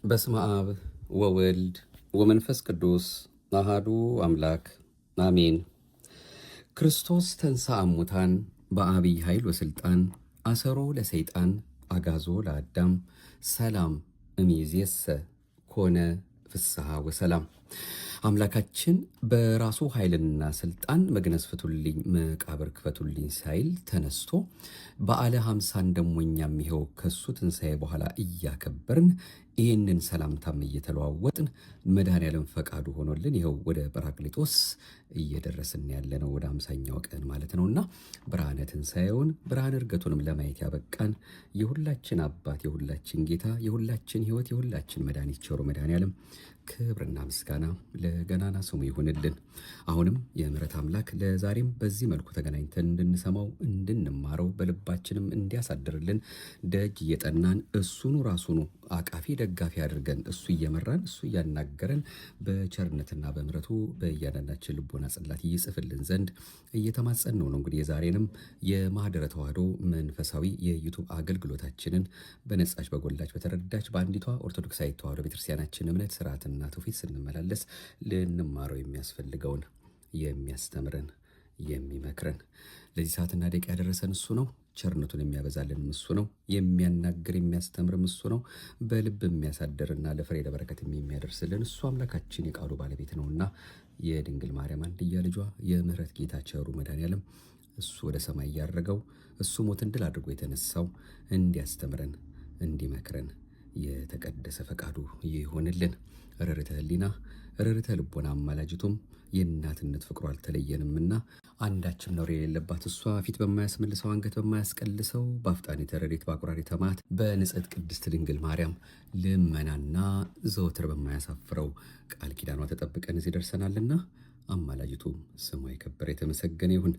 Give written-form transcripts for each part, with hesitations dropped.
በስመ አብ ወወልድ ወመንፈስ ቅዱስ አሃዱ አምላክ አሜን። ክርስቶስ ተንሥአ እሙታን በአብይ ኃይል ወሥልጣን አሰሮ ለሰይጣን አጋዞ ለአዳም ሰላም እምይእዜሰ ኮነ ፍስሐ ወሰላም። አምላካችን በራሱ ኃይልና ስልጣን መግነዝ ፍቱልኝ መቃብር ክፈቱልኝ ሳይል ተነስቶ በዓለ ሃምሳን ደሞ እኛም ይኸው ከሱ ትንሣኤ በኋላ እያከበርን ይህንን ሰላምታም እየተለዋወጥን መድኃኔዓለም ፈቃዱ ሆኖልን ይኸው ወደ ጰራቅሊጦስ እየደረስን ያለነው ወደ 50ኛው ቀን ማለት ነውና ብርሃነ ትንሣኤውን ብርሃነ ዕርገቱንም ለማየት ያበቃን የሁላችን አባት የሁላችን ጌታ የሁላችን ሕይወት የሁላችን መድኃኒት ቸሩ መድኃኔዓለም ክብርና ምስጋና ለገናና ስሙ ይሁንልን። አሁንም የምሕረት አምላክ ለዛሬም በዚህ መልኩ ተገናኝተን እንድንሰማው እንድንማረው በልባችንም እንዲያሳድርልን ደጅ እየጠናን እሱኑ ራሱኑ አቃፊ ደጋፊ አድርገን እሱ እየመራን እሱ እያናገረን በቸርነትና በምሕረቱ በእያንዳንዳችን ልቦና ጽላት ይጽፍልን ዘንድ እየተማጸን ነው። እንግዲህ የዛሬንም የማኅደረ ተዋሕዶ መንፈሳዊ የዩቱብ አገልግሎታችንን በነጻች በጎላች በተረዳች በአንዲቷ ኦርቶዶክሳዊት ተዋሕዶ ቤተክርስቲያናችን እምነት ስርዓትና ትውፊት ስንመላለስ ልንማረው የሚያስፈልገውን የሚያስተምረን የሚመክረን ለዚህ ሰዓትና ደቂቃ ያደረሰን እሱ ነው። ቸርነቱን የሚያበዛልን እሱ ነው። የሚያናግር የሚያስተምርም እሱ ነው። በልብ የሚያሳድርና ለፍሬ ለበረከት የሚያደርስልን እሱ አምላካችን የቃሉ ባለቤት ነውና የድንግል ማርያም አንድያ ልጇ የምሕረት ጌታ ቸሩ መድኃኔዓለም እሱ ወደ ሰማይ ያረገው እሱ ሞትን ድል አድርጎ የተነሳው እንዲያስተምረን እንዲመክረን የተቀደሰ ፈቃዱ ይሆንልን። ርርተ ሕሊና ርርተ ልቦና አማላጅቱም የእናትነት ፍቅሩ አልተለየንምና አንዳችም ነውር የሌለባት እሷ ፊት በማያስመልሰው አንገት በማያስቀልሰው በአፍጣኔተ ረድኤት በአቁራሪተ መዓት በንጽሕት ቅድስት ድንግል ማርያም ልመናና ዘወትር በማያሳፍረው ቃል ኪዳኗ ተጠብቀን እዚህ ደርሰናልና አማላጅቱ ስሟ የከበረ የተመሰገነ ይሁን።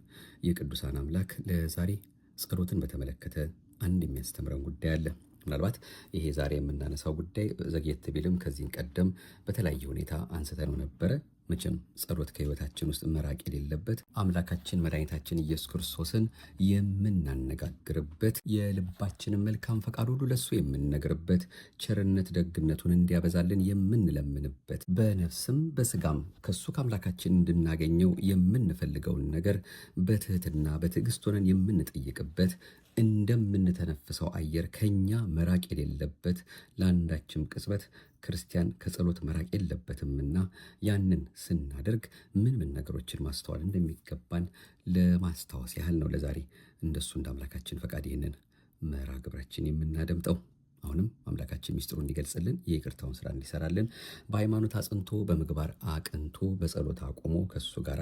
የቅዱሳን አምላክ ለዛሬ ጸሎትን በተመለከተ አንድ የሚያስተምረን ጉዳይ አለ። ምናልባት ይሄ ዛሬ የምናነሳው ጉዳይ ዘግየት ቢልም ከዚህን ቀደም በተለያየ ሁኔታ አንስተነው ነበረ። መቼም ጸሎት ከሕይወታችን ውስጥ መራቅ የሌለበት አምላካችን መድኃኒታችን ኢየሱስ ክርስቶስን የምናነጋግርበት የልባችንን መልካም ፈቃድ ሁሉ ለሱ የምንነግርበት ቸርነት ደግነቱን እንዲያበዛልን የምንለምንበት በነፍስም በስጋም ከሱ ከአምላካችን እንድናገኘው የምንፈልገውን ነገር በትህትና በትዕግስት ሆነን የምንጠይቅበት እንደምንተነፍሰው አየር ከኛ መራቅ የሌለበት ለአንዳችም ቅጽበት ክርስቲያን ከጸሎት መራቅ የለበትምና ያንን ስናደርግ ምን ነገሮችን ማስተዋል እንደሚገባን ለማስታወስ ያህል ነው ለዛሬ እንደሱ እንደ አምላካችን ፈቃድ ይህንን መርሐ ግብራችን የምናደምጠው። አሁንም አምላካችን ሚስጥሩ እንዲገልጽልን የይቅርታውን ስራ እንዲሰራልን በሃይማኖት አጽንቶ በምግባር አቅንቶ በጸሎት አቆሞ ከሱ ጋር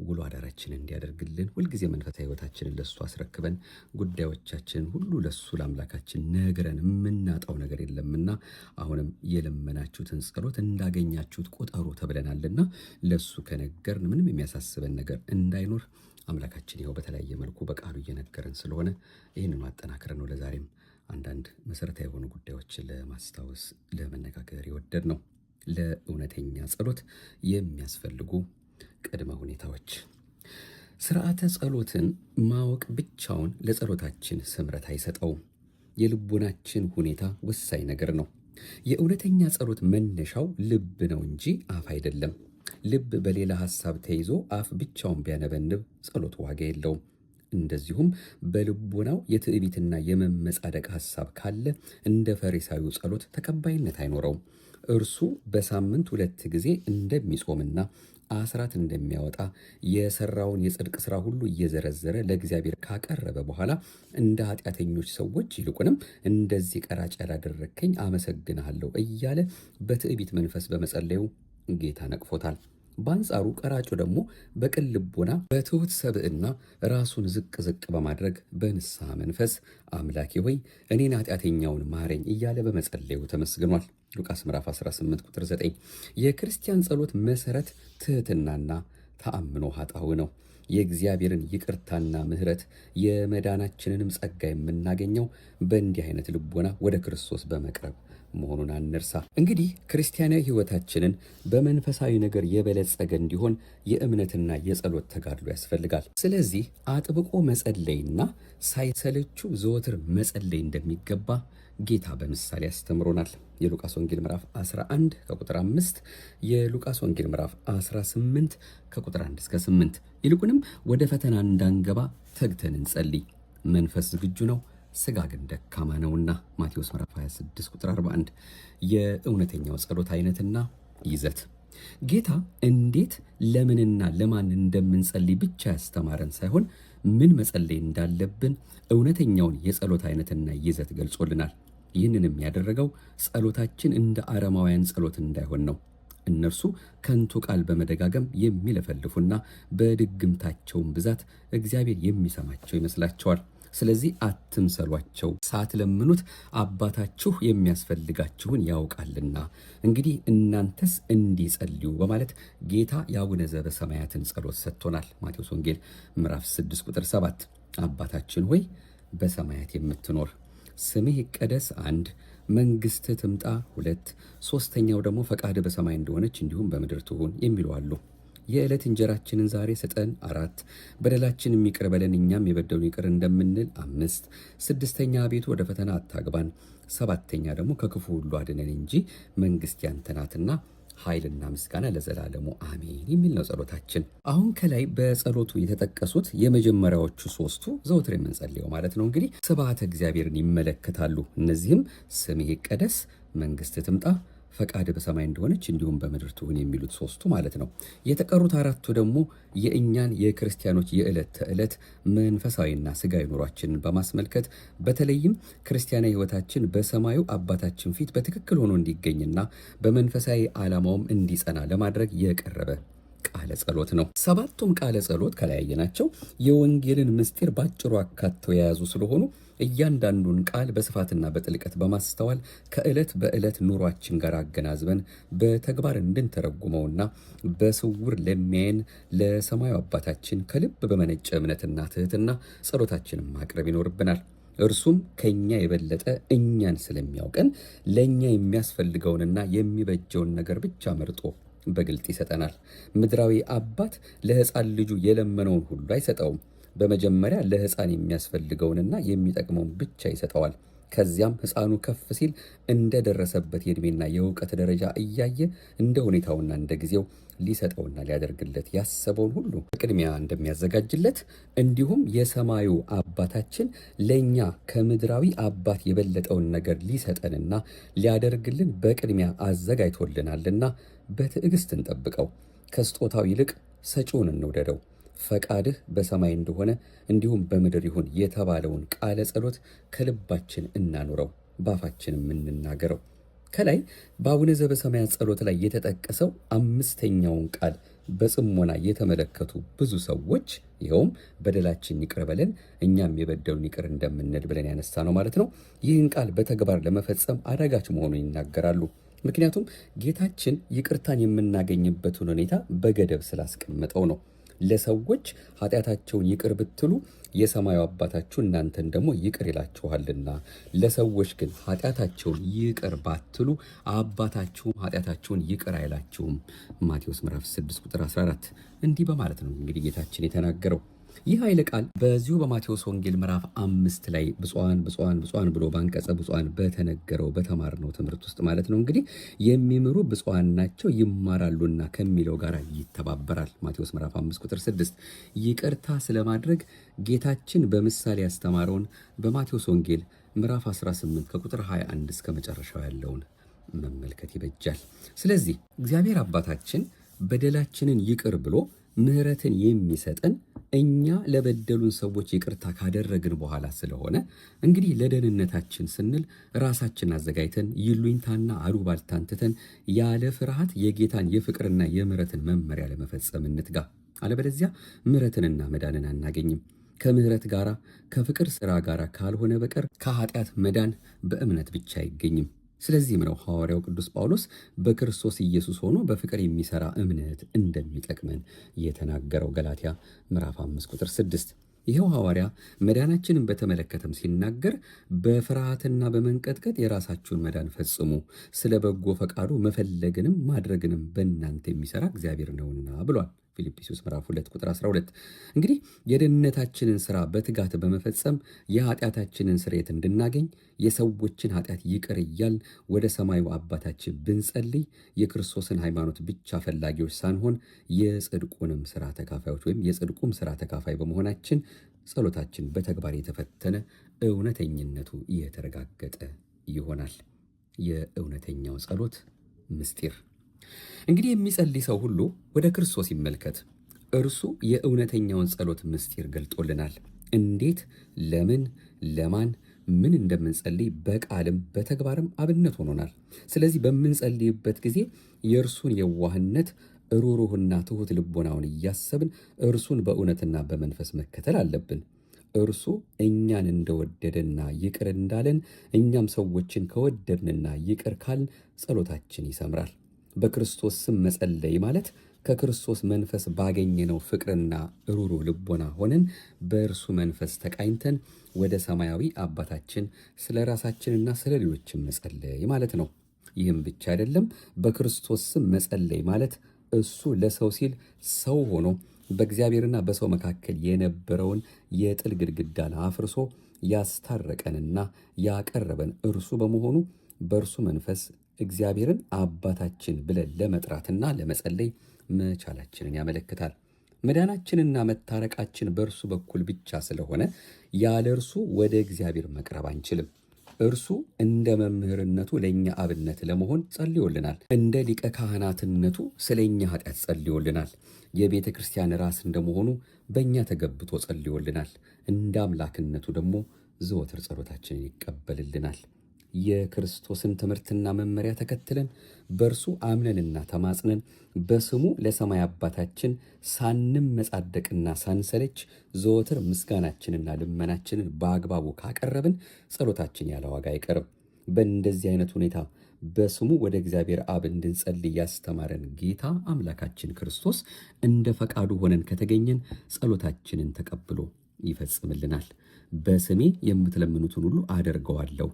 ውሎ አዳራችን እንዲያደርግልን ሁልጊዜ መንፈሳዊ ሕይወታችንን ለሱ አስረክበን ጉዳዮቻችንን ሁሉ ለሱ ለአምላካችን ነግረን የምናጣው ነገር የለምና አሁንም የለመናችሁትን ጸሎት እንዳገኛችሁት ቆጠሩ ተብለናልና ለሱ ከነገርን ምንም የሚያሳስበን ነገር እንዳይኖር አምላካችን ይኸው በተለያየ መልኩ በቃሉ እየነገረን ስለሆነ ይህንን ማጠናከር ነው። ለዛሬም አንዳንድ መሰረታዊ የሆኑ ጉዳዮችን ለማስታወስ ለመነጋገር የወደድ ነው። ለእውነተኛ ጸሎት የሚያስፈልጉ ቅድመ ሁኔታዎች። ስርዓተ ጸሎትን ማወቅ ብቻውን ለጸሎታችን ስምረት አይሰጠውም። የልቦናችን ሁኔታ ወሳኝ ነገር ነው። የእውነተኛ ጸሎት መነሻው ልብ ነው እንጂ አፍ አይደለም። ልብ በሌላ ሐሳብ ተይዞ አፍ ብቻውን ቢያነበንብ ጸሎት ዋጋ የለውም። እንደዚሁም በልቦናው የትዕቢትና የመመጻደቅ ሐሳብ ካለ እንደ ፈሪሳዊው ጸሎት ተቀባይነት አይኖረውም። እርሱ በሳምንት 2 ጊዜ እንደሚጾምና አስራት እንደሚያወጣ የሰራውን የጽድቅ ሥራ ሁሉ እየዘረዘረ ለእግዚአብሔር ካቀረበ በኋላ እንደ ኃጢአተኞች ሰዎች ይልቁንም እንደዚህ ቀራጭ ያላደረግከኝ አመሰግንሃለሁ እያለ በትዕቢት መንፈስ በመጸለዩ ጌታ ነቅፎታል። በአንጻሩ ቀራጩ ደግሞ በቅን ልቦና በትሑት ሰብዕና ራሱን ዝቅ ዝቅ በማድረግ በንስሐ መንፈስ አምላኬ ሆይ እኔን ኃጢአተኛውን ማረኝ እያለ በመጸለዩ ተመስግኗል። ሉቃስ ምዕራፍ 18 ቁጥር 9። የክርስቲያን ጸሎት መሠረት ትሕትናና ተአምኖ ኃጣው ነው። የእግዚአብሔርን ይቅርታና ምሕረት የመዳናችንንም ጸጋ የምናገኘው በእንዲህ አይነት ልቦና ወደ ክርስቶስ በመቅረብ መሆኑን አንርሳ። እንግዲህ ክርስቲያናዊ ሕይወታችንን በመንፈሳዊ ነገር የበለጸገ እንዲሆን የእምነትና የጸሎት ተጋድሎ ያስፈልጋል። ስለዚህ አጥብቆ መጸለይና ሳይሰለቹ ዘወትር መጸለይ እንደሚገባ ጌታ በምሳሌ ያስተምሮናል። የሉቃስ ወንጌል ምዕራፍ 11 ከቁጥር 5፣ የሉቃስ ወንጌል ምዕራፍ 18 ከቁጥር 1 እስከ 8። ይልቁንም ወደ ፈተና እንዳንገባ ተግተን እንጸልይ፣ መንፈስ ዝግጁ ነው ሥጋ ግን ደካማ ነውና። ማቴዎስ ምዕራፍ 26 ቁጥር 41። የእውነተኛው ጸሎት አይነትና ይዘት ጌታ እንዴት ለምንና ለማን እንደምንጸልይ ብቻ ያስተማረን ሳይሆን ምን መጸለይ እንዳለብን እውነተኛውን የጸሎት አይነትና ይዘት ገልጾልናል። ይህንንም ያደረገው ጸሎታችን እንደ አረማውያን ጸሎት እንዳይሆን ነው። እነርሱ ከንቱ ቃል በመደጋገም የሚለፈልፉና በድግምታቸውም ብዛት እግዚአብሔር የሚሰማቸው ይመስላቸዋል። ስለዚህ አትምሰሏቸው፣ ሳትለምኑት አባታችሁ የሚያስፈልጋችሁን ያውቃልና እንግዲህ እናንተስ እንዲጸልዩ በማለት ጌታ የአቡነ ዘበሰማያትን ጸሎት ሰጥቶናል። ማቴዎስ ወንጌል ምዕራፍ 6 ቁጥር 7። አባታችን ሆይ በሰማያት የምትኖር ስምህ ይቀደስ 1፣ መንግሥትህ ትምጣ 2፣ ሦስተኛው ደግሞ ፈቃድህ በሰማይ እንደሆነች እንዲሁም በምድር ትሁን የሚሉ አሉ። የዕለት እንጀራችንን ዛሬ ስጠን 4፣ በደላችንን ይቅር በለን እኛም የበደሉንን ይቅር እንደምንል 5፣ 6ኛ አቤቱ ወደ ፈተና አታግባን፣ 7ኛ ደግሞ ከክፉ ሁሉ አድነን እንጂ መንግሥት ያንተ ናትና ኃይልና ምስጋና ለዘላለሙ አሜን የሚል ነው ጸሎታችን። አሁን ከላይ በጸሎቱ የተጠቀሱት የመጀመሪያዎቹ 3ቱ ዘወትር የምንጸልየው ማለት ነው እንግዲህ ስብሐተ እግዚአብሔርን ይመለከታሉ። እነዚህም ስምህ ይቀደስ፣ መንግሥትህ ትምጣ፣ ፈቃድ በሰማይ እንደሆነች እንዲሁም በምድር ትሁን የሚሉት 3ቱ ማለት ነው። የተቀሩት 4ቱ ደግሞ የእኛን የክርስቲያኖች የዕለት ተዕለት መንፈሳዊና ስጋዊ ኑሯችንን በማስመልከት በተለይም ክርስቲያናዊ ሕይወታችን በሰማዩ አባታችን ፊት በትክክል ሆኖ እንዲገኝና በመንፈሳዊ ዓላማውም እንዲጸና ለማድረግ የቀረበ ቃለ ጸሎት ነው። 7ቱም ቃለ ጸሎት ከለያየናቸው የወንጌልን ምስጢር ባጭሩ አካተው የያዙ ስለሆኑ እያንዳንዱን ቃል በስፋትና በጥልቀት በማስተዋል ከዕለት በዕለት ኑሯችን ጋር አገናዝበን በተግባር እንድንተረጉመውና በስውር ለሚያየን ለሰማዩ አባታችን ከልብ በመነጨ እምነትና ትህትና ጸሎታችንን ማቅረብ ይኖርብናል። እርሱም ከኛ የበለጠ እኛን ስለሚያውቀን ለኛ የሚያስፈልገውንና የሚበጀውን ነገር ብቻ መርጦ በግልጥ ይሰጠናል። ምድራዊ አባት ለሕፃን ልጁ የለመነውን ሁሉ አይሰጠውም። በመጀመሪያ ለሕፃን የሚያስፈልገውንና የሚጠቅመውን ብቻ ይሰጠዋል። ከዚያም ሕፃኑ ከፍ ሲል እንደደረሰበት የዕድሜና የእውቀት ደረጃ እያየ እንደ ሁኔታውና እንደ ጊዜው ሊሰጠውና ሊያደርግለት ያሰበውን ሁሉ በቅድሚያ እንደሚያዘጋጅለት እንዲሁም የሰማዩ አባታችን ለእኛ ከምድራዊ አባት የበለጠውን ነገር ሊሰጠንና ሊያደርግልን በቅድሚያ አዘጋጅቶልናልና በትዕግስት እንጠብቀው። ከስጦታው ይልቅ ሰጪውን እንውደደው። ፈቃድህ በሰማይ እንደሆነ እንዲሁም በምድር ይሁን የተባለውን ቃለ ጸሎት ከልባችን እናኑረው፣ ባፋችንም እንናገረው። ከላይ በአቡነ ዘበሰማያት ጸሎት ላይ የተጠቀሰው 5ኛውን ቃል በጽሞና የተመለከቱ ብዙ ሰዎች ይኸውም በደላችን ይቅር በለን እኛም የበደሉን ይቅር እንደምንል ብለን ያነሳ ነው ማለት ነው። ይህን ቃል በተግባር ለመፈጸም አዳጋች መሆኑን ይናገራሉ። ምክንያቱም ጌታችን ይቅርታን የምናገኝበትን ሁኔታ በገደብ ስላስቀመጠው ነው። ለሰዎች ኃጢአታቸውን ይቅር ብትሉ የሰማዩ አባታችሁ እናንተን ደግሞ ይቅር ይላችኋልና፣ ለሰዎች ግን ኃጢአታቸውን ይቅር ባትሉ አባታችሁም ኃጢአታቸውን ይቅር አይላችሁም። ማቴዎስ ምዕራፍ 6 ቁጥር 14። እንዲህ በማለት ነው እንግዲህ ጌታችን የተናገረው። ይህ ኃይለ ቃል በዚሁ በማቴዎስ ወንጌል ምዕራፍ 5 ላይ ብፁዓን ብፁዓን ብፁዓን ብሎ በአንቀጸ ብፁዓን በተነገረው በተማርነው ትምህርት ውስጥ ማለት ነው እንግዲህ የሚምሩ ብፁዓን ናቸው ይማራሉና ከሚለው ጋር ይተባበራል። ማቴዎስ ምዕራፍ 5 ቁጥር 6 ይቅርታ ስለማድረግ ጌታችን በምሳሌ ያስተማረውን በማቴዎስ ወንጌል ምዕራፍ 18 ከቁጥር 21 እስከ መጨረሻው ያለውን መመልከት ይበጃል። ስለዚህ እግዚአብሔር አባታችን በደላችንን ይቅር ብሎ ምሕረትን የሚሰጠን እኛ ለበደሉን ሰዎች ይቅርታ ካደረግን በኋላ ስለሆነ እንግዲህ ለደህንነታችን ስንል ራሳችን አዘጋጅተን ይሉኝታና አሉባልታን ትተን ያለ ፍርሃት የጌታን የፍቅርና የምሕረትን መመሪያ ለመፈጸም እንትጋ። አለበለዚያ ምሕረትንና መዳንን አናገኝም። ከምሕረት ጋራ ከፍቅር ሥራ ጋራ ካልሆነ በቀር ከኃጢአት መዳን በእምነት ብቻ አይገኝም። ስለዚህም ነው ሐዋርያው ቅዱስ ጳውሎስ በክርስቶስ ኢየሱስ ሆኖ በፍቅር የሚሰራ እምነት እንደሚጠቅመን የተናገረው ገላትያ ምዕራፍ 5 ቁጥር 6። ይኸው ሐዋርያ መዳናችንን በተመለከተም ሲናገር በፍርሃትና በመንቀጥቀጥ የራሳችሁን መዳን ፈጽሙ፣ ስለ በጎ ፈቃዱ መፈለግንም ማድረግንም በእናንተ የሚሰራ እግዚአብሔር ነውና ብሏል። ፊልጵስዩስ ምዕራፍ 2 ቁጥር 12። እንግዲህ የደህንነታችንን ሥራ በትጋት በመፈጸም የኃጢአታችንን ስርየት እንድናገኝ የሰዎችን ኃጢአት ይቅር እያል ወደ ሰማዩ አባታችን ብንጸልይ የክርስቶስን ሃይማኖት ብቻ ፈላጊዎች ሳንሆን የጽድቁንም ሥራ ተካፋዮች ወይም የጽድቁም ሥራ ተካፋይ በመሆናችን ጸሎታችን በተግባር የተፈተነ እውነተኝነቱ የተረጋገጠ ይሆናል። የእውነተኛው ጸሎት ምስጢር። እንግዲህ የሚጸልይ ሰው ሁሉ ወደ ክርስቶስ ይመልከት። እርሱ የእውነተኛውን ጸሎት ምስጢር ገልጦልናል። እንዴት፣ ለምን፣ ለማን፣ ምን እንደምንጸልይ በቃልም በተግባርም አብነት ሆኖናል። ስለዚህ በምንጸልይበት ጊዜ የእርሱን የዋህነት ሩሩህና ትሑት ልቦናውን እያሰብን እርሱን በእውነትና በመንፈስ መከተል አለብን። እርሱ እኛን እንደወደደና ይቅር እንዳለን እኛም ሰዎችን ከወደድንና ይቅር ካልን ጸሎታችን ይሰምራል። በክርስቶስ ስም መጸለይ ማለት ከክርስቶስ መንፈስ ባገኘነው ፍቅርና ሩሩህ ልቦና ሆነን በእርሱ መንፈስ ተቃኝተን ወደ ሰማያዊ አባታችን ስለ ራሳችንና ስለ ሌሎችም መጸለይ ማለት ነው። ይህም ብቻ አይደለም። በክርስቶስ ስም መጸለይ ማለት እሱ ለሰው ሲል ሰው ሆኖ በእግዚአብሔርና በሰው መካከል የነበረውን የጥል ግድግዳን አፍርሶ ያስታረቀንና ያቀረበን እርሱ በመሆኑ በእርሱ መንፈስ እግዚአብሔርን አባታችን ብለን ለመጥራትና ለመጸለይ መቻላችንን ያመለክታል። መዳናችንና መታረቃችን በእርሱ በኩል ብቻ ስለሆነ ያለ እርሱ ወደ እግዚአብሔር መቅረብ አንችልም። እርሱ እንደ መምህርነቱ ለእኛ አብነት ለመሆን ጸልዮልናል። እንደ ሊቀ ካህናትነቱ ስለ እኛ ኃጢአት ጸልዮልናል። የቤተ ክርስቲያን ራስ እንደመሆኑ በእኛ ተገብቶ ጸልዮልናል። እንደ አምላክነቱ ደግሞ ዘወትር ጸሎታችንን ይቀበልልናል። የክርስቶስን ትምህርትና መመሪያ ተከትለን በእርሱ አምነንና ተማጽነን በስሙ ለሰማይ አባታችን ሳንመጻደቅና ሳንሰለች ዘወትር ምስጋናችንና ልመናችንን በአግባቡ ካቀረብን ጸሎታችን ያለ ዋጋ አይቀርም። በእንደዚህ አይነት ሁኔታ በስሙ ወደ እግዚአብሔር አብ እንድንጸልይ ያስተማረን ጌታ አምላካችን ክርስቶስ እንደ ፈቃዱ ሆነን ከተገኘን ጸሎታችንን ተቀብሎ ይፈጽምልናል። በስሜ የምትለምኑትን ሁሉ አደርገዋለሁ፣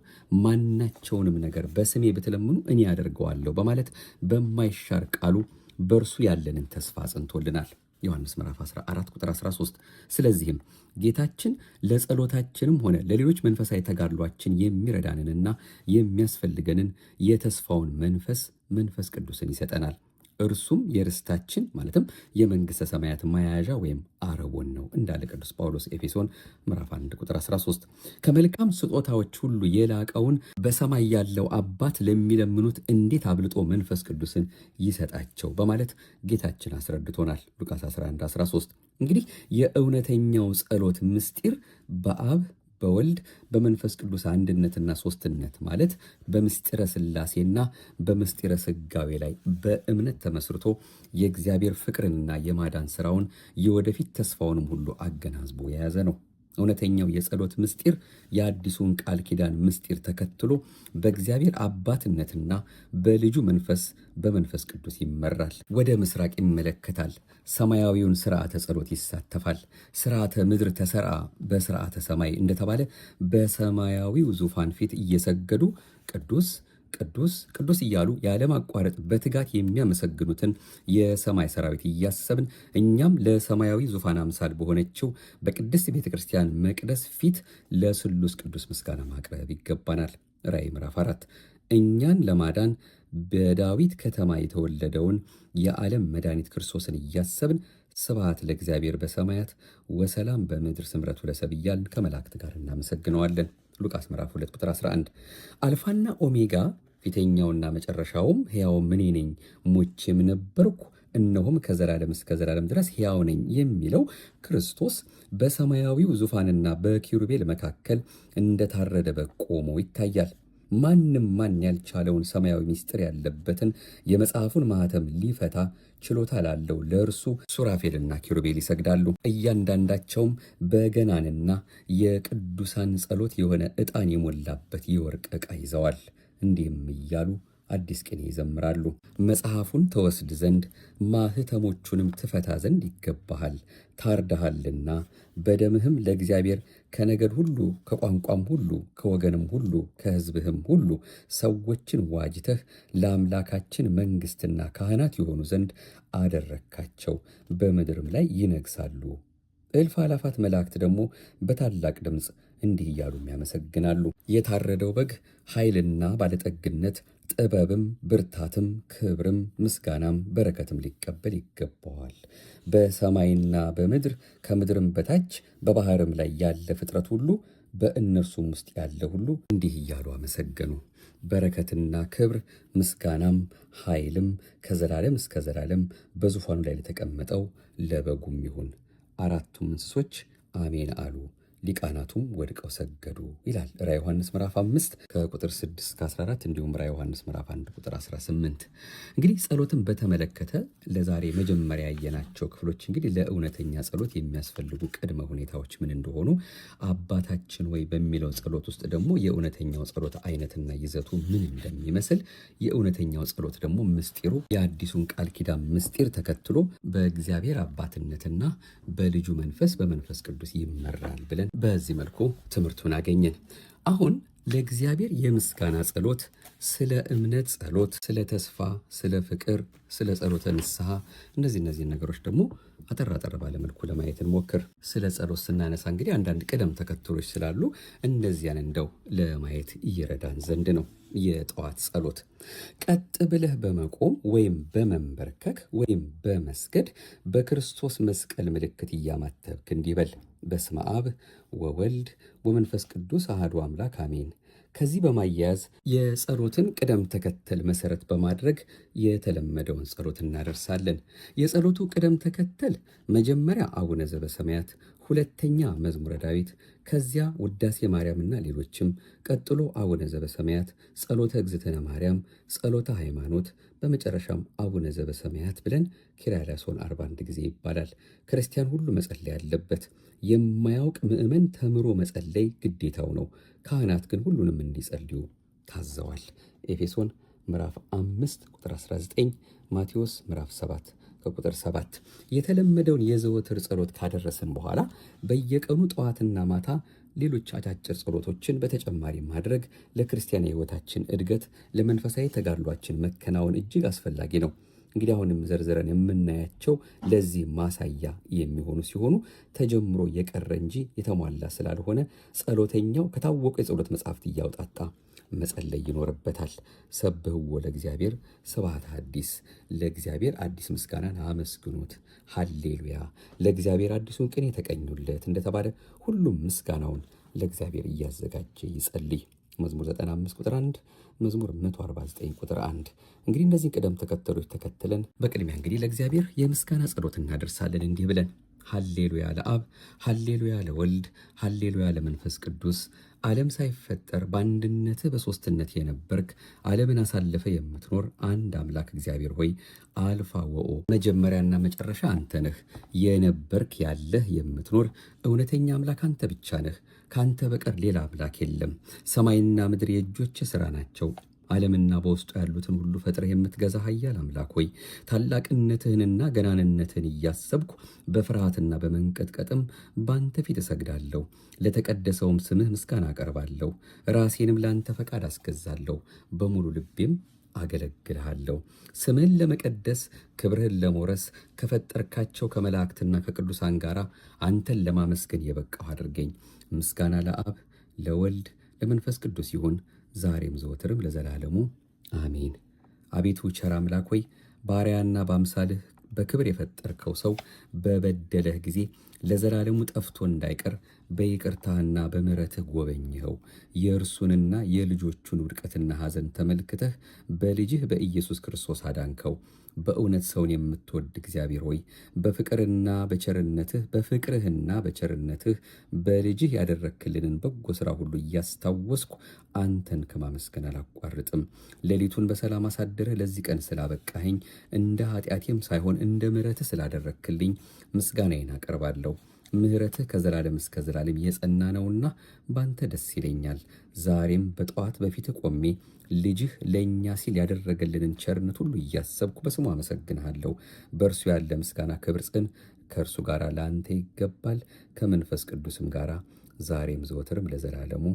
ማናቸውንም ነገር በስሜ ብትለምኑ እኔ አደርገዋለሁ በማለት በማይሻር ቃሉ በእርሱ ያለንን ተስፋ አጽንቶልናል። ዮሐንስ ምዕራፍ 14 ቁጥር 13። ስለዚህም ጌታችን ለጸሎታችንም ሆነ ለሌሎች መንፈሳዊ ተጋድሏችን የሚረዳንንና የሚያስፈልገንን የተስፋውን መንፈስ ቅዱስን ይሰጠናል። እርሱም የርስታችን ማለትም የመንግሥተ ሰማያት መያዣ ወይም አረቦን ነው እንዳለ ቅዱስ ጳውሎስ ኤፌሶን ምዕራፍ 1 ቁጥር 13። ከመልካም ስጦታዎች ሁሉ የላቀውን በሰማይ ያለው አባት ለሚለምኑት እንዴት አብልጦ መንፈስ ቅዱስን ይሰጣቸው በማለት ጌታችን አስረድቶናል። ሉቃስ 11 13። እንግዲህ የእውነተኛው ጸሎት ምስጢር በአብ በወልድ በመንፈስ ቅዱስ አንድነትና ሶስትነት ማለት በምስጢረ ሥላሴና በምስጢረ ሥጋዌ ላይ በእምነት ተመስርቶ የእግዚአብሔር ፍቅርንና የማዳን ሥራውን የወደፊት ተስፋውንም ሁሉ አገናዝቦ የያዘ ነው። እውነተኛው የጸሎት ምስጢር የአዲሱን ቃል ኪዳን ምስጢር ተከትሎ በእግዚአብሔር አባትነትና በልጁ በመንፈስ ቅዱስ ይመራል። ወደ ምስራቅ ይመለከታል። ሰማያዊውን ስርዓተ ጸሎት ይሳተፋል። ስርዓተ ምድር ተሰራ በስርዓተ ሰማይ እንደተባለ በሰማያዊው ዙፋን ፊት እየሰገዱ ቅዱስ ቅዱስ ቅዱስ እያሉ ያለማቋረጥ በትጋት የሚያመሰግኑትን የሰማይ ሰራዊት እያሰብን እኛም ለሰማያዊ ዙፋን አምሳል በሆነችው በቅድስት ቤተ ክርስቲያን መቅደስ ፊት ለስሉስ ቅዱስ ምስጋና ማቅረብ ይገባናል። ራእይ ምዕራፍ 4 እኛን ለማዳን በዳዊት ከተማ የተወለደውን የዓለም መድኃኒት ክርስቶስን እያሰብን ስብሐት ለእግዚአብሔር በሰማያት ወሰላም በምድር ስምረቱ ለሰብእ እያልን ከመላእክት ጋር እናመሰግነዋለን። ሉቃስ ምዕራፍ 2 ቁጥር 11 አልፋና ኦሜጋ ፊተኛውና መጨረሻውም ሕያውም እኔ ነኝ፣ ሞቼም ነበርኩ እነሆም ከዘላለም እስከ ዘላለም ድረስ ሕያው ነኝ የሚለው ክርስቶስ በሰማያዊው ዙፋንና በኪሩቤል መካከል እንደታረደ በግ ቆሞ ይታያል። ማን ያልቻለውን ሰማያዊ ምስጢር ያለበትን የመጽሐፉን ማኅተም ሊፈታ ችሎታ ላለው ለእርሱ ሱራፌልና ኪሩቤል ይሰግዳሉ። እያንዳንዳቸውም በገናንና የቅዱሳን ጸሎት የሆነ ዕጣን የሞላበት የወርቅ ዕቃ ይዘዋል። እንዲህም እያሉ አዲስ ቅኔ ይዘምራሉ። መጽሐፉን ተወስድ ዘንድ ማኅተሞቹንም ትፈታ ዘንድ ይገባሃል። ታርደሃልና በደምህም ለእግዚአብሔር ከነገድ ሁሉ ከቋንቋም ሁሉ ከወገንም ሁሉ ከሕዝብህም ሁሉ ሰዎችን ዋጅተህ ለአምላካችን መንግሥትና ካህናት የሆኑ ዘንድ አደረግካቸው፣ በምድርም ላይ ይነግሣሉ። እልፍ አላፋት መላእክት ደግሞ በታላቅ ድምፅ እንዲህ እያሉ ያመሰግናሉ። የታረደው በግ ኃይልና ባለጠግነት፣ ጥበብም፣ ብርታትም፣ ክብርም፣ ምስጋናም፣ በረከትም ሊቀበል ይገባዋል። በሰማይና በምድር ከምድርም በታች በባህርም ላይ ያለ ፍጥረት ሁሉ በእነርሱም ውስጥ ያለ ሁሉ እንዲህ እያሉ አመሰገኑ። በረከትና ክብር ምስጋናም ኃይልም ከዘላለም እስከ ዘላለም በዙፋኑ ላይ ለተቀመጠው ለበጉም ይሁን። አራቱም እንስሶች አሜን አሉ፣ ሊቃናቱም ወድቀው ሰገዱ ይላል ራዕየ ዮሐንስ ምዕራፍ 5 ከቁጥር 6 እስከ 14 እንዲሁም ራዕየ ዮሐንስ ምዕራፍ 1 ቁጥር 18። እንግዲህ ጸሎትን በተመለከተ ለዛሬ መጀመሪያ ያየናቸው ክፍሎች እንግዲህ ለእውነተኛ ጸሎት የሚያስፈልጉ ቅድመ ሁኔታዎች ምን እንደሆኑ፣ አባታችን ወይ በሚለው ጸሎት ውስጥ ደግሞ የእውነተኛው ጸሎት አይነትና ይዘቱ ምን እንደሚመስል፣ የእውነተኛው ጸሎት ደግሞ ምስጢሩ የአዲሱን ቃል ኪዳን ምስጢር ተከትሎ በእግዚአብሔር አባትነትና በልጁ መንፈስ በመንፈስ ቅዱስ ይመራል ብለን በዚህ መልኩ ትምህርቱን አገኘን። አሁን ለእግዚአብሔር የምስጋና ጸሎት፣ ስለ እምነት ጸሎት፣ ስለ ተስፋ፣ ስለ ፍቅር፣ ስለ ጸሎተ ንስሐ እነዚህን ነገሮች ደግሞ አጠር ባለ መልኩ ለማየት እንሞክር። ስለ ጸሎት ስናነሳ እንግዲህ አንዳንድ ቅደም ተከተሎች ስላሉ እነዚያን እንደው ለማየት ይረዳን ዘንድ ነው። የጠዋት ጸሎት ቀጥ ብለህ በመቆም ወይም በመንበርከክ ወይም በመስገድ በክርስቶስ መስቀል ምልክት እያማተብክ እንዲህ በል። በስመ አብ ወወልድ ወመንፈስ ቅዱስ አሐዱ አምላክ አሜን። ከዚህ በማያያዝ የጸሎትን ቅደም ተከተል መሰረት በማድረግ የተለመደውን ጸሎት እናደርሳለን። የጸሎቱ ቅደም ተከተል መጀመሪያ አቡነ ዘበሰማያት፣ ሁለተኛ መዝሙረ ዳዊት፣ ከዚያ ውዳሴ ማርያምና ሌሎችም፣ ቀጥሎ አቡነ ዘበሰማያት፣ ጸሎተ እግዝእትነ ማርያም፣ ጸሎተ ሃይማኖት፣ በመጨረሻም አቡነ ዘበሰማያት ብለን ኪርያላይሶን 41 ጊዜ ይባላል። ክርስቲያን ሁሉ መጸለይ አለበት። የማያውቅ ምዕመን ተምሮ መጸለይ ግዴታው ነው። ካህናት ግን ሁሉንም እንዲጸልዩ ታዘዋል። ኤፌሶን ምዕራፍ 5 ቁጥር 19፣ ማቴዎስ ምዕራፍ 7 ከቁጥር 7። የተለመደውን የዘወትር ጸሎት ካደረስን በኋላ በየቀኑ ጠዋትና ማታ ሌሎች አጫጭር ጸሎቶችን በተጨማሪ ማድረግ ለክርስቲያን ሕይወታችን እድገት፣ ለመንፈሳዊ ተጋድሏችን መከናወን እጅግ አስፈላጊ ነው። እንግዲህ አሁንም ዘርዝረን የምናያቸው ለዚህ ማሳያ የሚሆኑ ሲሆኑ ተጀምሮ የቀረ እንጂ የተሟላ ስላልሆነ ጸሎተኛው ከታወቁ የጸሎት መጻሕፍት እያውጣጣ መጸለይ ይኖርበታል። ሰብህዎ ለእግዚአብሔር ስብሐተ ሐዲስ፣ ለእግዚአብሔር አዲስ ምስጋናን አመስግኑት፣ ሃሌሉያ፣ ለእግዚአብሔር አዲሱን ቅኔ ተቀኙለት እንደተባለ ሁሉም ምስጋናውን ለእግዚአብሔር እያዘጋጀ ይጸልይ። መዝሙር 95 ቁጥር 1፣ መዝሙር 149 ቁጥር 1። እንግዲህ እነዚህን ቅደም ተከተሎች ተከትለን በቅድሚያ እንግዲህ ለእግዚአብሔር የምስጋና ጸሎት እናደርሳለን እንዲህ ብለን ሃሌሉያ ለአብ፣ ሃሌሉያ ለወልድ፣ ሃሌሉያ ለመንፈስ ቅዱስ። ዓለም ሳይፈጠር በአንድነትህ በሦስትነት የነበርክ ዓለምን አሳልፈ የምትኖር አንድ አምላክ እግዚአብሔር ሆይ አልፋ ወኦ መጀመሪያና መጨረሻ አንተ ነህ። የነበርክ ያለህ የምትኖር እውነተኛ አምላክ አንተ ብቻ ነህ። ከአንተ በቀር ሌላ አምላክ የለም። ሰማይና ምድር የእጆች ሥራ ናቸው። ዓለምና በውስጡ ያሉትን ሁሉ ፈጥረህ የምትገዛ ኃያል አምላክ ሆይ ታላቅነትህንና ገናንነትህን እያሰብኩ በፍርሃትና በመንቀጥቀጥም ባንተ ፊት እሰግዳለሁ። ለተቀደሰውም ስምህ ምስጋና አቀርባለሁ። ራሴንም ለአንተ ፈቃድ አስገዛለሁ። በሙሉ ልቤም አገለግልሃለሁ። ስምህን ለመቀደስ ክብርህን ለመውረስ ከፈጠርካቸው ከመላእክትና ከቅዱሳን ጋር አንተን ለማመስገን የበቃሁ አድርገኝ። ምስጋና ለአብ ለወልድ ለመንፈስ ቅዱስ ይሁን ዛሬም ዘወትርም ለዘላለሙ አሜን። አቤቱ ቸር አምላክ ሆይ ባሪያና በአምሳልህ በክብር የፈጠርከው ሰው በበደለህ ጊዜ ለዘላለሙ ጠፍቶ እንዳይቀር በይቅርታህና በምሕረትህ ጎበኘኸው። የእርሱንና የልጆቹን ውድቀትና ሐዘን ተመልክተህ በልጅህ በኢየሱስ ክርስቶስ አዳንከው። በእውነት ሰውን የምትወድ እግዚአብሔር ሆይ በፍቅርህና በቸርነትህ በልጅህ ያደረክልንን በጎ ሥራ ሁሉ እያስታወስኩ አንተን ከማመስገን አላቋርጥም። ሌሊቱን በሰላም አሳድረህ ለዚህ ቀን ስላበቃኸኝ እንደ ኃጢአቴም ሳይሆን እንደ ምሕረትህ ስላደረክልኝ ምስጋናዬን አቀርባለሁ። ምሕረትህ ከዘላለም እስከ ዘላለም የጸና ነውና ባንተ ደስ ይለኛል። ዛሬም በጠዋት በፊትህ ቆሜ ልጅህ ለእኛ ሲል ያደረገልንን ቸርነት ሁሉ እያሰብኩ በስሙ አመሰግንሃለሁ። በእርሱ ያለ ምስጋና ክብር፣ ጽን ከእርሱ ጋር ለአንተ ይገባል፣ ከመንፈስ ቅዱስም ጋር ዛሬም ዘወትርም ለዘላለሙ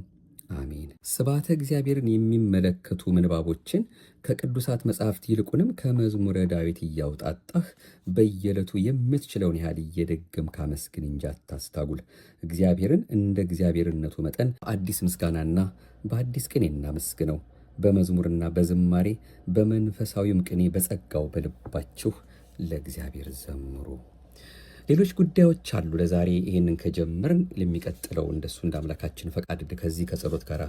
አሜን። ስብሐተ እግዚአብሔርን የሚመለከቱ ምንባቦችን ከቅዱሳት መጻሕፍት ይልቁንም ከመዝሙረ ዳዊት እያውጣጣህ በየዕለቱ የምትችለውን ያህል እየደገምክ አመስግን እንጂ አታስታጉል። እግዚአብሔርን እንደ እግዚአብሔርነቱ መጠን በአዲስ ምስጋናና በአዲስ ቅኔ እናመስግነው። በመዝሙርና በዝማሬ በመንፈሳዊም ቅኔ በጸጋው በልባችሁ ለእግዚአብሔር ዘምሩ። ሌሎች ጉዳዮች አሉ። ለዛሬ ይህንን ከጀመርን ለሚቀጥለው እንደሱ እንደ አምላካችን ፈቃድ ከዚህ ከጸሎት ጋር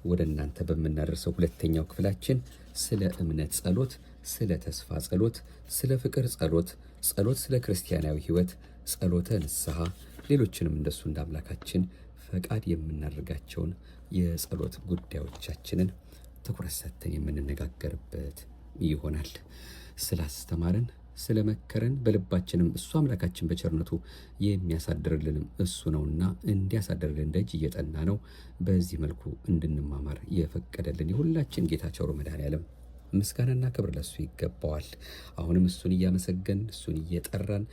ወደ እናንተ በምናደርሰው ሁለተኛው ክፍላችን ስለ እምነት ጸሎት፣ ስለ ተስፋ ጸሎት፣ ስለ ፍቅር ጸሎት፣ ጸሎት ስለ ክርስቲያናዊ ሕይወት፣ ጸሎተ ንስሐ፣ ሌሎችንም እንደሱ እንደ አምላካችን ፈቃድ የምናደርጋቸውን የጸሎት ጉዳዮቻችንን ትኩረት ሰጥተን የምንነጋገርበት ይሆናል። ስላስተማረን ስለመከረን በልባችንም እሱ አምላካችን በቸርነቱ የሚያሳድርልንም እሱ ነውና እንዲያሳድርልን ደጅ እየጠና ነው። በዚህ መልኩ እንድንማማር የፈቀደልን የሁላችን ጌታ ቸሩ መድኃኔዓለም ምስጋናና ክብር ለሱ ይገባዋል። አሁንም እሱን እያመሰገን እሱን እየጠራን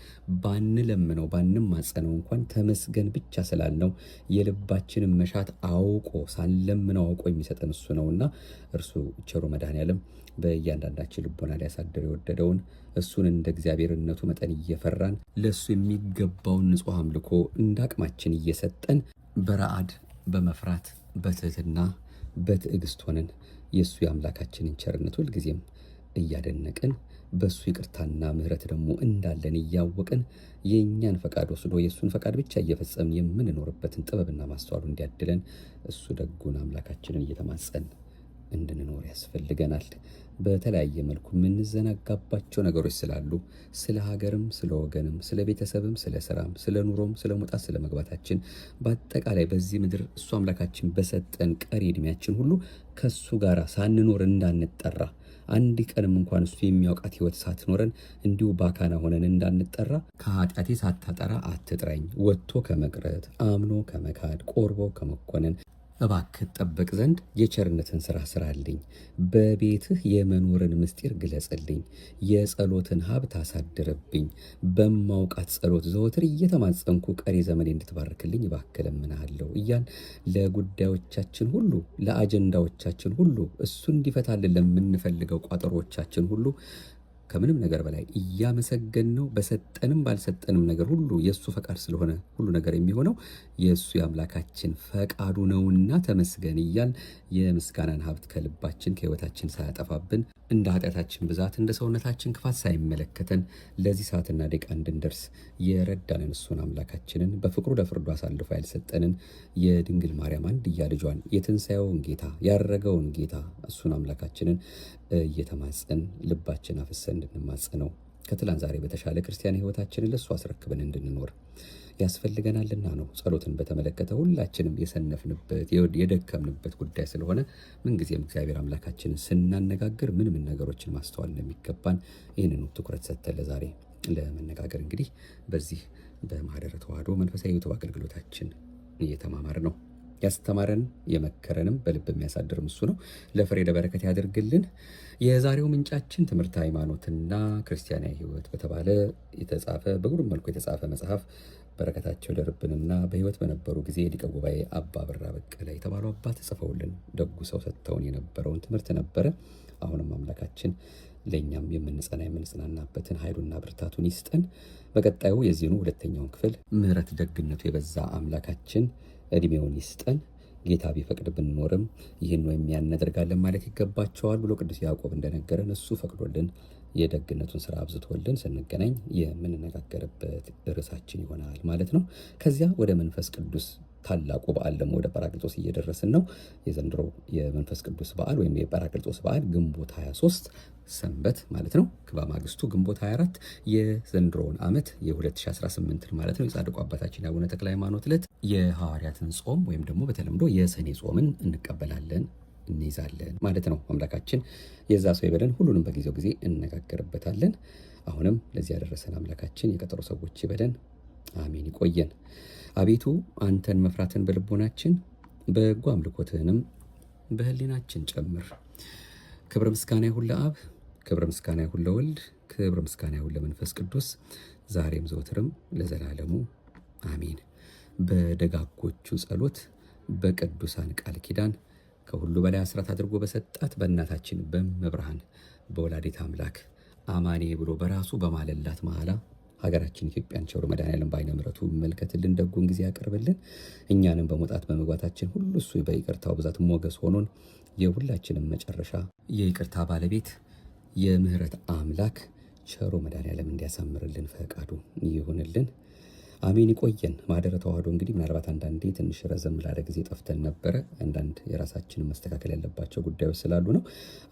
ባንለምነው ባንማጸነው እንኳን ተመስገን ብቻ ስላልነው የልባችንን መሻት አውቆ ሳንለምነው አውቆ የሚሰጠን እሱ ነውና እርሱ ቸሩ መድኃኔዓለም በእያንዳንዳችን ልቦና ሊያሳድር የወደደውን እሱን እንደ እግዚአብሔርነቱ መጠን እየፈራን ለእሱ የሚገባውን ንጹሕ አምልኮ እንደ አቅማችን እየሰጠን በረአድ በመፍራት በትህትና በትዕግስት ሆነን የእሱ የአምላካችንን ቸርነት ሁልጊዜም እያደነቅን በእሱ ይቅርታና ምሕረት ደግሞ እንዳለን እያወቅን የእኛን ፈቃድ ወስዶ የእሱን ፈቃድ ብቻ እየፈጸምን የምንኖርበትን ጥበብና ማስተዋሉ እንዲያድለን እሱ ደጉን አምላካችንን እየተማጸን እንድንኖር ያስፈልገናል። በተለያየ መልኩ የምንዘናጋባቸው ነገሮች ስላሉ ስለ ሀገርም ስለ ወገንም ስለ ቤተሰብም ስለ ስራም ስለ ኑሮም ስለ መውጣት ስለ መግባታችን በአጠቃላይ በዚህ ምድር እሱ አምላካችን በሰጠን ቀሪ ዕድሜያችን ሁሉ ከሱ ጋር ሳንኖር እንዳንጠራ አንድ ቀንም እንኳን እሱ የሚያውቃት ሕይወት ሳትኖረን እንዲሁ ባካና ሆነን እንዳንጠራ ከኃጢአቴ ሳታጠራ አትጥራኝ፣ ወጥቶ ከመቅረት አምኖ ከመካድ ቆርቦ ከመኮነን እባክህ ጠበቅ ዘንድ የቸርነትን ሥራ ስራልኝ፣ በቤትህ የመኖርን ምስጢር ግለጽልኝ፣ የጸሎትን ሀብት አሳድርብኝ፣ በማውቃት ጸሎት ዘወትር እየተማጸንኩ ቀሪ ዘመኔ እንድትባርክልኝ እባክህ እለምንሃለሁ እያል ለጉዳዮቻችን ሁሉ ለአጀንዳዎቻችን ሁሉ እሱ እንዲፈታልን ለምንፈልገው ቋጠሮቻችን ሁሉ ከምንም ነገር በላይ እያመሰገን ነው። በሰጠንም ባልሰጠንም ነገር ሁሉ የእሱ ፈቃድ ስለሆነ ሁሉ ነገር የሚሆነው የእሱ የአምላካችን ፈቃዱ ነውና ተመስገን እያል የምስጋናን ሀብት ከልባችን ከሕይወታችን ሳያጠፋብን እንደ ኃጢአታችን ብዛት እንደ ሰውነታችን ክፋት ሳይመለከተን ለዚህ ሰዓትና ደቂቃ እንድንደርስ የረዳንን እሱን አምላካችንን በፍቅሩ ለፍርዱ አሳልፎ ያልሰጠንን የድንግል ማርያም አንድያ ልጇን የትንሣኤውን ጌታ ያረገውን ጌታ እሱን አምላካችንን እየተማጸን ልባችን አፍሰን እንድንማጸነው ከትላንት ዛሬ በተሻለ ክርስቲያን ሕይወታችንን ለእሱ አስረክበን እንድንኖር ያስፈልገናልና ነው። ጸሎትን በተመለከተ ሁላችንም የሰነፍንበት የደከምንበት ጉዳይ ስለሆነ ምንጊዜም እግዚአብሔር አምላካችንን ስናነጋግር ምን ነገሮችን ማስተዋል እንደሚገባን ይህንኑ ትኩረት ሰጥተን ለዛሬ ለመነጋገር እንግዲህ በዚህ በማኅደረ ተዋሕዶ መንፈሳዊ ዩቱብ አገልግሎታችን እየተማማር ነው። ያስተማረን የመከረንም በልብ የሚያሳድርም እሱ ነው። ለፍሬ ለበረከት ያደርግልን። የዛሬው ምንጫችን ትምህርተ ሃይማኖትና ክርስቲያናዊ ሕይወት በተባለ የተጻፈ በግሩም መልኩ የተጻፈ መጽሐፍ በረከታቸው ይደርብንና በሕይወት በነበሩ ጊዜ ሊቀ ጉባኤ አባ አበራ በቀለ የተባሉ አባት ጽፈውልን ደጉ ሰው ሰጥተውን የነበረውን ትምህርት ነበረ። አሁንም አምላካችን ለእኛም የምንጸና የምንጽናናበትን ኃይሉና ብርታቱን ይስጠን። በቀጣዩ የዚህኑ ሁለተኛውን ክፍል ምሕረት ደግነቱ የበዛ አምላካችን እድሜውን ይስጠን። ጌታ ቢፈቅድ ብንኖርም ይህን ወይም ያን እናደርጋለን ማለት ይገባቸዋል ብሎ ቅዱስ ያዕቆብ እንደነገረን እሱ ፈቅዶልን የደግነቱን ስራ አብዝቶልን ስንገናኝ የምንነጋገርበት ርዕሳችን ይሆናል ማለት ነው። ከዚያ ወደ መንፈስ ቅዱስ ታላቁ በዓል ደግሞ ወደ ጰራቅሊጦስ እየደረስን ነው። የዘንድሮ የመንፈስ ቅዱስ በዓል ወይም የጰራቅሊጦስ በዓል ግንቦት 23 ሰንበት ማለት ነው። በማግስቱ ግንቦት 24 የዘንድሮውን ዓመት የ2018 ማለት ነው የጻድቁ አባታችን አቡነ ተክለ ሃይማኖት ዕለት የሐዋርያትን ጾም ወይም ደግሞ በተለምዶ የሰኔ ጾምን እንቀበላለን እንይዛለን ማለት ነው። አምላካችን የዛ ሰው ይበለን። ሁሉንም በጊዜው ጊዜ እንነጋገርበታለን። አሁንም ለዚህ ያደረሰን አምላካችን የቀጠሮ ሰዎች ይበለን። አሜን። ይቆየን። አቤቱ አንተን መፍራትን በልቦናችን በጎ አምልኮትህንም በህሊናችን ጨምር። ክብር ምስጋና ይሁን ለአብ፣ ክብር ምስጋና ይሁን ለወልድ፣ ክብር ምስጋና ይሁን ለመንፈስ ቅዱስ ዛሬም ዘወትርም ለዘላለሙ አሜን። በደጋጎቹ ጸሎት በቅዱሳን ቃል ኪዳን ከሁሉ በላይ አስራት አድርጎ በሰጣት በእናታችን በመብርሃን በወላዲት አምላክ አማኔ ብሎ በራሱ በማለላት መሐላ ሀገራችን ኢትዮጵያን ቸሩ መድኃኔዓለም በዓይነ ምሕረቱ ይመልከትልን፣ ደጉን ጊዜ ያቀርብልን። እኛንም በመውጣት በመግባታችን ሁሉ እሱ በይቅርታው ብዛት ሞገስ ሆኖን የሁላችንም መጨረሻ የይቅርታ ባለቤት የምህረት አምላክ ቸሩ መድኃኔዓለም እንዲያሳምርልን ፈቃዱ ይሁንልን። አሜን። ይቆየን። ማህደረ ተዋህዶ እንግዲህ ምናልባት አንዳንዴ ትንሽ ረዘም ላለ ጊዜ ጠፍተን ነበረ። አንዳንድ የራሳችንን መስተካከል ያለባቸው ጉዳዮች ስላሉ ነው።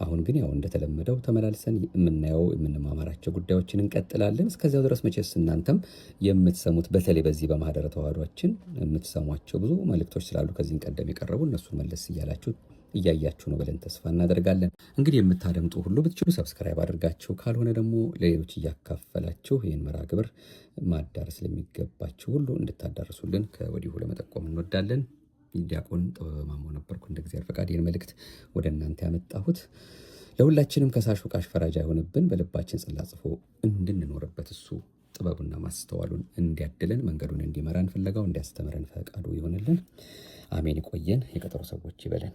አሁን ግን ያው እንደተለመደው ተመላልሰን የምናየው የምንማማራቸው ጉዳዮችን እንቀጥላለን። እስከዚያው ድረስ መቼስ እናንተም የምትሰሙት በተለይ በዚህ በማህደረ ተዋህዶችን የምትሰሟቸው ብዙ መልእክቶች ስላሉ ከዚህን ቀደም የቀረቡ እነሱን መለስ እያላችሁ እያያችሁ ነው ብለን ተስፋ እናደርጋለን። እንግዲህ የምታደምጡ ሁሉ ብትችሉ ሰብስክራይብ አድርጋችሁ፣ ካልሆነ ደግሞ ለሌሎች እያካፈላችሁ ይህን መርሃ ግብር ማዳረስ ለሚገባችሁ ሁሉ እንድታዳርሱልን ከወዲሁ ለመጠቆም እንወዳለን። ዲያቆን ጥበበ ማሞ ነበርኩ። እንደ እግዚአብሔር ፈቃድ ይህን መልእክት ወደ እናንተ ያመጣሁት ለሁላችንም ከሳሽ ወቃሽ ፈራጅ አይሆንብን፣ በልባችን ጽላት ጽፎ እንድንኖርበት እሱ ጥበቡና ማስተዋሉን እንዲያድለን መንገዱን እንዲመራን ፍለጋው እንዲያስተምረን ፈቃዱ ይሆንልን። አሜን። ይቆየን። የቀጠሮ ሰዎች ይበለን።